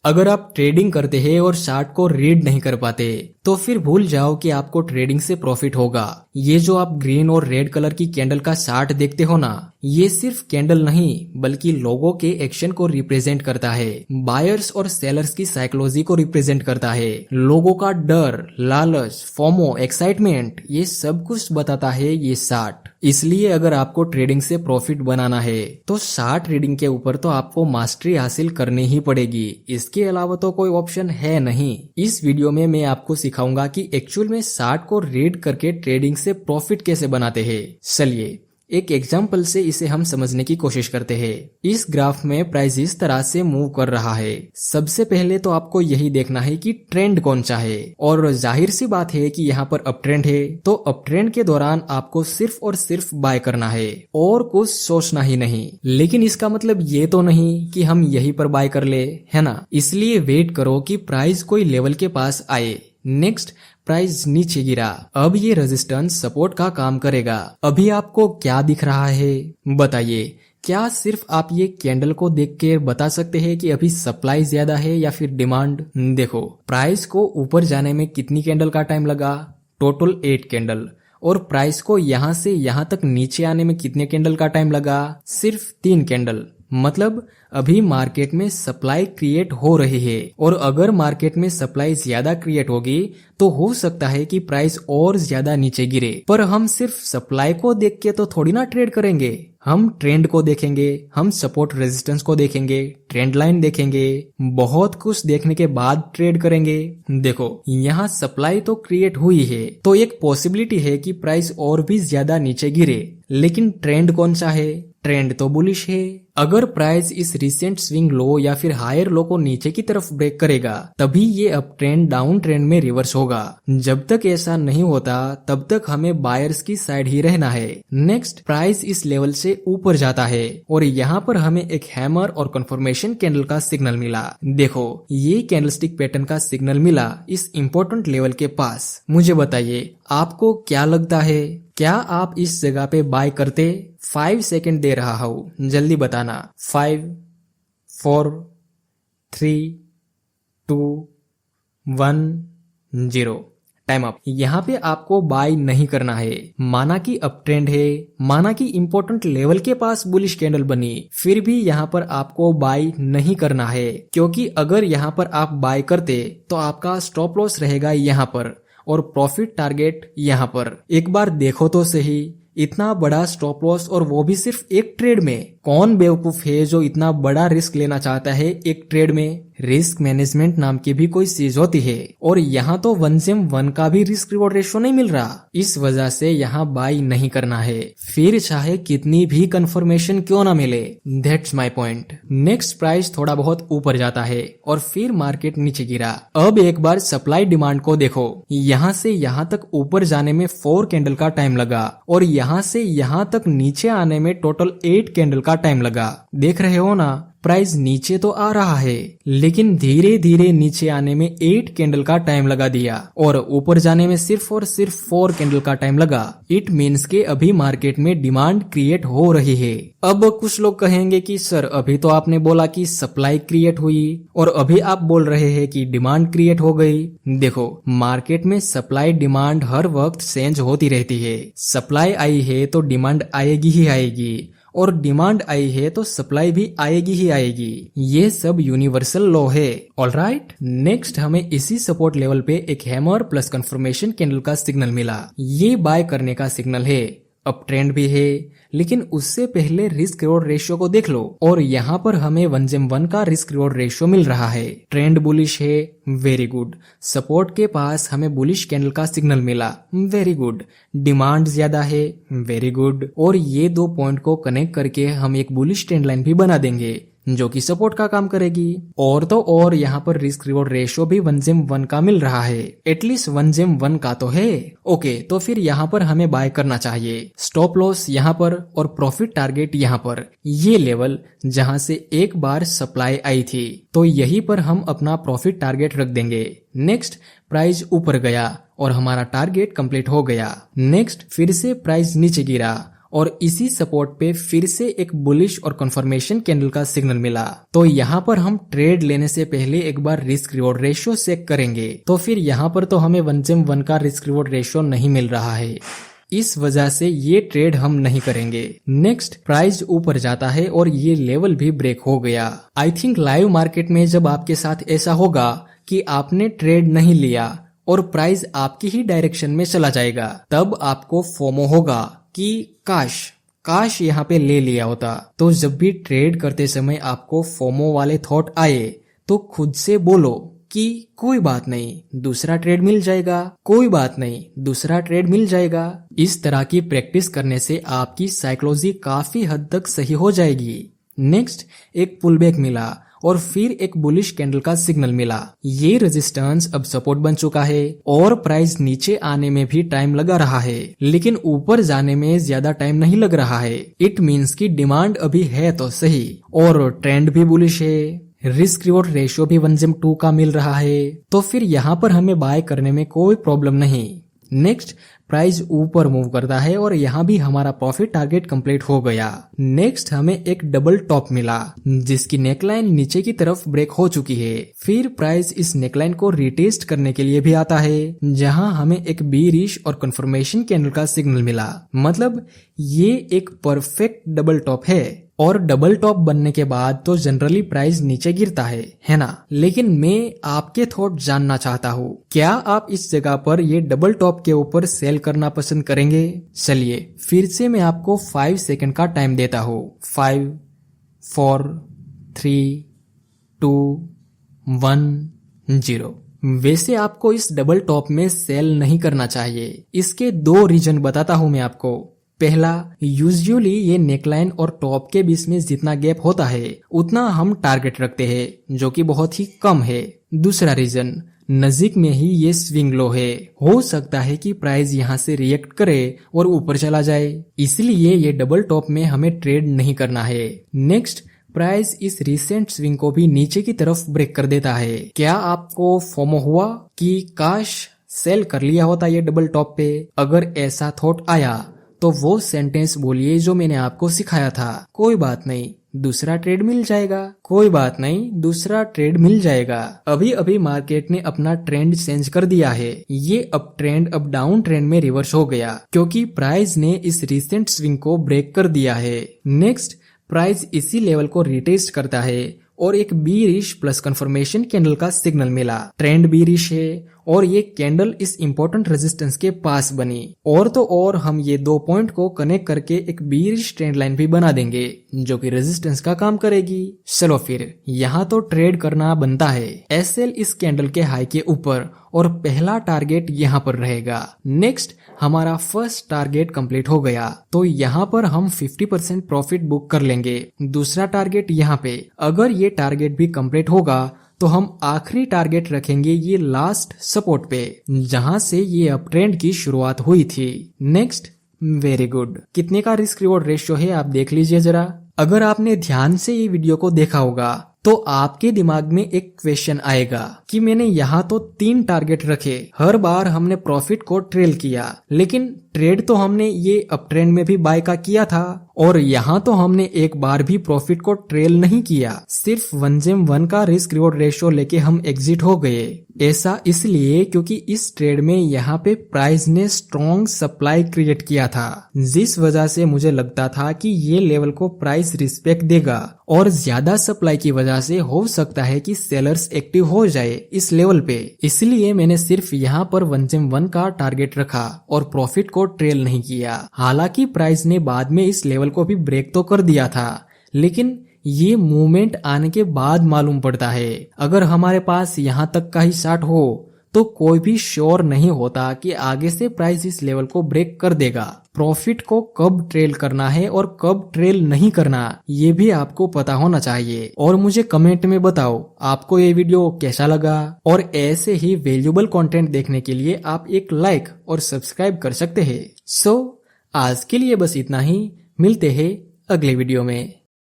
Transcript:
अगर आप ट्रेडिंग करते हैं और चार्ट को रीड नहीं कर पाते तो फिर भूल जाओ कि आपको ट्रेडिंग से प्रॉफिट होगा। ये जो आप ग्रीन और रेड कलर की कैंडल का चार्ट देखते हो ना, ये सिर्फ कैंडल नहीं बल्कि लोगों के एक्शन को रिप्रेजेंट करता है। बायर्स और सेलर्स की साइकोलॉजी को रिप्रेजेंट करता है। लोगों का डर, लालच, फोमो, एक्साइटमेंट, ये सब कुछ बताता है ये चार्ट। इसलिए अगर आपको ट्रेडिंग से प्रॉफिट बनाना है तो चार्ट रीडिंग के ऊपर तो आपको मास्टरी हासिल करनी ही पड़ेगी। इसके अलावा तो कोई ऑप्शन है नहीं। इस वीडियो में मैं आपको सिखाऊंगा कि एक्चुअल में चार्ट को रीड करके ट्रेडिंग से प्रॉफिट कैसे बनाते हैं। चलिए एक एग्जाम्पल से इसे हम समझने की कोशिश करते हैं। इस ग्राफ में प्राइस इस तरह से मूव कर रहा है। सबसे पहले तो आपको यही देखना है कि ट्रेंड कौन सा है, और जाहिर सी बात है कि यहाँ पर अप ट्रेंड है, तो अप ट्रेंड के दौरान आपको सिर्फ और सिर्फ बाय करना है और कुछ सोचना ही नहीं। लेकिन इसका मतलब ये तो नहीं कि हम यहीं पर बाय कर ले, है ना। इसलिए वेट करो कि प्राइस कोई लेवल के पास आए। नेक्स्ट, प्राइस नीचे गिरा। अब ये रेजिस्टेंस सपोर्ट का काम करेगा। अभी आपको क्या दिख रहा है बताइए। क्या सिर्फ आप ये कैंडल को देख के बता सकते हैं कि अभी सप्लाई ज्यादा है या फिर डिमांड? देखो, प्राइस को ऊपर जाने में कितनी कैंडल का टाइम लगा? Total 8 candle. और प्राइस को यहां से यहां तक नीचे आने में कितने कैंडल का टाइम लगा? सिर्फ 3 कैंडल। मतलब अभी मार्केट में सप्लाई क्रिएट हो रही है, और अगर मार्केट में सप्लाई ज्यादा क्रिएट होगी तो हो सकता है कि प्राइस और ज्यादा नीचे गिरे। पर हम सिर्फ सप्लाई को देख के तो थोड़ी ना ट्रेड करेंगे। हम ट्रेंड को देखेंगे, हम सपोर्ट रेजिस्टेंस को देखेंगे, ट्रेंड लाइन देखेंगे, बहुत कुछ देखने के बाद ट्रेड करेंगे। देखो, यहाँ सप्लाई तो क्रिएट हुई है तो एक पॉसिबिलिटी है कि प्राइस और भी ज्यादा नीचे गिरे। लेकिन ट्रेंड कौन सा है? ट्रेंड तो बुलिश है। अगर प्राइस इस रिसेंट स्विंग लो या फिर हायर लो को नीचे की तरफ ब्रेक करेगा तभी ये अप ट्रेंड डाउन ट्रेंड में रिवर्स होगा। जब तक ऐसा नहीं होता तब तक हमें बायर्स की साइड ही रहना है। नेक्स्ट, प्राइस इस लेवल से ऊपर जाता है और यहाँ पर हमें एक हैमर और कंफर्मेशन कैंडल का सिग्नल मिला। देखो, ये कैंडलस्टिक पैटर्न का सिग्नल मिला इस इंपॉर्टेंट लेवल के पास। मुझे बताइए, आपको क्या लगता है, क्या आप इस जगह पे बाय करते? 5 सेकेंड दे रहा हूं, जल्दी बताना। 5, 4, 3, 2, 1, 0। Time up. यहाँ पे आपको बाय नहीं करना है। माना कि अप ट्रेंड है, माना कि इंपॉर्टेंट लेवल के पास बुलिश कैंडल बनी, फिर भी यहाँ पर आपको बाय नहीं करना है, क्योंकि अगर यहाँ पर आप बाय करते तो आपका स्टॉप लॉस रहेगा यहाँ पर और प्रॉफिट टारगेट यहाँ पर। एक बार देखो तो सही, इतना बड़ा स्टॉप लॉस और वो भी सिर्फ एक ट्रेड में। कौन बेवकूफ है जो इतना बड़ा रिस्क लेना चाहता है एक ट्रेड में? रिस्क मैनेजमेंट नाम की भी कोई चीज होती है, और यहाँ तो 1:1 का भी रिस्क रिवॉर्ड रेशियो नहीं मिल रहा। इस वजह से यहाँ बाय नहीं करना है, फिर चाहे कितनी भी कंफर्मेशन क्यों ना मिले। That's my point. Next, price थोड़ा बहुत ऊपर जाता है और फिर मार्केट नीचे गिरा। अब एक बार सप्लाई डिमांड को देखो। यहाँ से यहाँ तक ऊपर जाने में 4 कैंडल का टाइम लगा और यहाँ से यहाँ तक नीचे आने में टोटल 8 कैंडल का टाइम लगा। देख रहे हो ना, प्राइस नीचे तो आ रहा है लेकिन धीरे धीरे नीचे आने में 8 कैंडल का टाइम लगा दिया और ऊपर जाने में सिर्फ और सिर्फ 4 कैंडल का टाइम लगा। इट मीन्स के अभी मार्केट में डिमांड क्रिएट हो रही है। अब कुछ लोग कहेंगे कि सर अभी तो आपने बोला कि सप्लाई क्रिएट हुई और अभी आप बोल रहे हैं कि डिमांड क्रिएट हो गई। देखो, मार्केट में सप्लाई डिमांड हर वक्त चेंज होती रहती है। सप्लाई आई है तो डिमांड आएगी ही आएगी, और डिमांड आई है तो सप्लाई भी आएगी ही आएगी। ये सब यूनिवर्सल लॉ है। ऑलराइट, नेक्स्ट हमें इसी सपोर्ट लेवल पे एक हैमर प्लस कंफर्मेशन कैंडल का सिग्नल मिला। ये बाय करने का सिग्नल है। अप ट्रेंड भी है, लेकिन उससे पहले रिस्क रिवॉर्ड रेशियो को देख लो, और यहाँ पर हमें 1:1 का रिस्क रिवॉर्ड रेशियो मिल रहा है। ट्रेंड बुलिश है, वेरी गुड। सपोर्ट के पास हमें बुलिश कैंडल का सिग्नल मिला, वेरी गुड। डिमांड ज्यादा है, वेरी गुड। और ये 2 पॉइंट को कनेक्ट करके हम एक बुलिश ट्रेंड लाइन भी बना देंगे जो कि सपोर्ट का काम करेगी। और तो और यहाँ पर रिस्क रिवॉर्ड रेशियो भी 1:1 का मिल रहा है, एटलीस्ट 1:1 का तो है। ओके, तो फिर यहाँ पर हमें बाय करना चाहिए। स्टॉप लॉस यहाँ पर और प्रॉफिट टारगेट यहाँ पर, ये लेवल जहाँ से एक बार सप्लाई आई थी, तो यहीं पर हम अपना प्रॉफिट टारगेट रख देंगे। नेक्स्ट, प्राइस ऊपर गया और हमारा टारगेट कंप्लीट हो गया। नेक्स्ट, फिर से प्राइस नीचे गिरा और इसी सपोर्ट पे फिर से एक बुलिश और कंफर्मेशन कैंडल का सिग्नल मिला। तो यहाँ पर हम ट्रेड लेने से पहले एक बार रिस्क रिवॉर्ड रेशियो चेक करेंगे। तो फिर यहाँ पर तो हमें 1:1 का रिस्क रिवॉर्ड रेशियो नहीं मिल रहा है, इस वजह से ये ट्रेड हम नहीं करेंगे। नेक्स्ट, प्राइस ऊपर जाता है और ये लेवल भी ब्रेक हो गया। आई थिंक लाइव मार्केट में जब आपके साथ ऐसा होगा कि आपने ट्रेड नहीं लिया और प्राइस आपकी ही डायरेक्शन में चला जाएगा, तब आपको फोमो होगा कि काश यहाँ पे ले लिया होता। तो जब भी ट्रेड करते समय आपको फोमो वाले थॉट आए तो खुद से बोलो कि कोई बात नहीं, दूसरा ट्रेड मिल जाएगा, कोई बात नहीं, दूसरा ट्रेड मिल जाएगा। इस तरह की प्रैक्टिस करने से आपकी साइकोलॉजी काफी हद तक सही हो जाएगी। नेक्स्ट, एक पुलबैक मिला और फिर एक बुलिश कैंडल का सिग्नल मिला। ये रेजिस्टेंस अब सपोर्ट बन चुका है और प्राइस नीचे आने में भी टाइम लगा रहा है, लेकिन ऊपर जाने में ज्यादा टाइम नहीं लग रहा है। इट मीन्स कि डिमांड अभी है तो सही और ट्रेंड भी बुलिश है, रिस्क रिवॉर्ड रेशियो भी 1:2 का मिल रहा है। तो फिर यहाँ पर हमें बाय करने में कोई प्रॉब्लम नहीं। नेक्स्ट, प्राइस ऊपर मूव करता है और यहाँ भी हमारा प्रॉफिट टारगेट कंप्लीट हो गया। नेक्स्ट, हमें एक डबल टॉप मिला जिसकी नेकलाइन नीचे की तरफ ब्रेक हो चुकी है। फिर प्राइस इस नेकलाइन को रिटेस्ट करने के लिए भी आता है, जहाँ हमें एक बीरिश और कंफर्मेशन कैंडल का सिग्नल मिला। मतलब ये एक परफेक्ट डबल टॉप है। और डबल टॉप बनने के बाद तो जनरली प्राइस नीचे गिरता है ना। लेकिन मैं आपके थॉट जानना चाहता हूँ, क्या आप इस जगह पर ये डबल टॉप के ऊपर सेल करना पसंद करेंगे? चलिए फिर से मैं आपको 5 सेकंड का टाइम देता हूँ। 5, 4, 3, 2, 1, 0। वैसे आपको इस डबल टॉप में सेल नहीं करना चाहिए। इसके 2 रीजन बताता हूँ मैं आपको। पहला, यूजुअली ये नेकलाइन और टॉप के बीच में जितना गैप होता है उतना हम टारगेट रखते हैं, जो कि बहुत ही कम है। दूसरा रीजन, नजीक में ही ये स्विंग लो है, हो सकता है कि प्राइस यहाँ से रिएक्ट करे और ऊपर चला जाए, इसलिए ये डबल टॉप में हमें ट्रेड नहीं करना है। नेक्स्ट, प्राइस इस रिसेंट स्विंग को भी नीचे की तरफ ब्रेक कर देता है। क्या आपको फोमो हुआ कि काश सेल कर लिया होता ये डबल टॉप पे? अगर ऐसा थॉट आया तो वो सेंटेंस बोलिए जो मैंने आपको सिखाया था, कोई बात नहीं, दूसरा ट्रेड मिल जाएगा, कोई बात नहीं, दूसरा ट्रेड मिल जाएगा। अभी अभी मार्केट ने अपना ट्रेंड चेंज कर दिया है। ये अप ट्रेंड अब डाउन ट्रेंड में रिवर्स हो गया क्योंकि प्राइस ने इस रिसेंट स्विंग को ब्रेक कर दिया है। नेक्स्ट, प्राइस इसी लेवल को रिटेस्ट करता है और एक बीरिश प्लस कंफर्मेशन कैंडल का सिग्नल मिला। ट्रेंड बीरिश है और ये कैंडल इस इंपॉर्टेंट रेजिस्टेंस के पास बनी। और तो और हम ये 2 पॉइंट को कनेक्ट करके एक बीरिश ट्रेंड लाइन भी बना देंगे जो कि रेजिस्टेंस का काम करेगी। चलो फिर यहाँ तो ट्रेड करना बनता है। एसएल इस कैंडल के हाई के ऊपर और पहला टारगेट यहाँ पर रहेगा। नेक्स्ट, हमारा फर्स्ट टारगेट कंप्लीट हो गया तो यहाँ पर हम 50% प्रॉफिट बुक कर लेंगे। दूसरा टारगेट यहाँ पे, अगर ये टारगेट भी कंप्लीट होगा तो हम आखिरी टारगेट रखेंगे ये लास्ट सपोर्ट पे, जहां से ये अप ट्रेंड की शुरुआत हुई थी। Next, very good. कितने का रिस्क रिवॉर्ड रेशियो है आप देख लीजिए जरा। अगर आपने ध्यान से ये वीडियो को देखा होगा तो आपके दिमाग में एक क्वेश्चन आएगा कि मैंने यहाँ तो 3 टारगेट रखे, हर बार हमने प्रॉफिट को ट्रेल किया, लेकिन ट्रेड तो हमने ये अप ट्रेंड में भी बाय का किया था और यहाँ तो हमने एक बार भी प्रॉफिट को ट्रेल नहीं किया, सिर्फ 1:1 का रिस्क रिवॉर्ड रेशियो लेके हम एग्जिट हो गए। ऐसा इसलिए क्योंकि इस ट्रेड में यहाँ पे प्राइस ने स्ट्रॉन्ग सप्लाई क्रिएट किया था, जिस वजह से मुझे लगता था कि ये लेवल को प्राइस रिस्पेक्ट देगा और ज्यादा सप्लाई की वजह से हो सकता है कि सेलर्स एक्टिव हो जाए इस लेवल पे। इसलिए मैंने सिर्फ यहाँ पर 1:1 का टारगेट रखा और प्रॉफिट को ट्रेल नहीं किया। हालांकि प्राइस ने बाद में इस लेवल को भी ब्रेक तो कर दिया था, लेकिन ये मूवमेंट आने के बाद मालूम पड़ता है। अगर हमारे पास यहाँ तक का ही चार्ट हो तो कोई भी श्योर नहीं होता कि आगे से प्राइस इस लेवल को ब्रेक कर देगा। प्रॉफिट को कब ट्रेल करना है और कब ट्रेल नहीं करना ये भी आपको पता होना चाहिए। और मुझे कमेंट में बताओ आपको ये वीडियो कैसा लगा, और ऐसे ही वैल्यूएबल कंटेंट देखने के लिए आप एक लाइक और सब्सक्राइब कर सकते हैं। सो आज के लिए बस इतना ही, मिलते हैं अगले वीडियो में।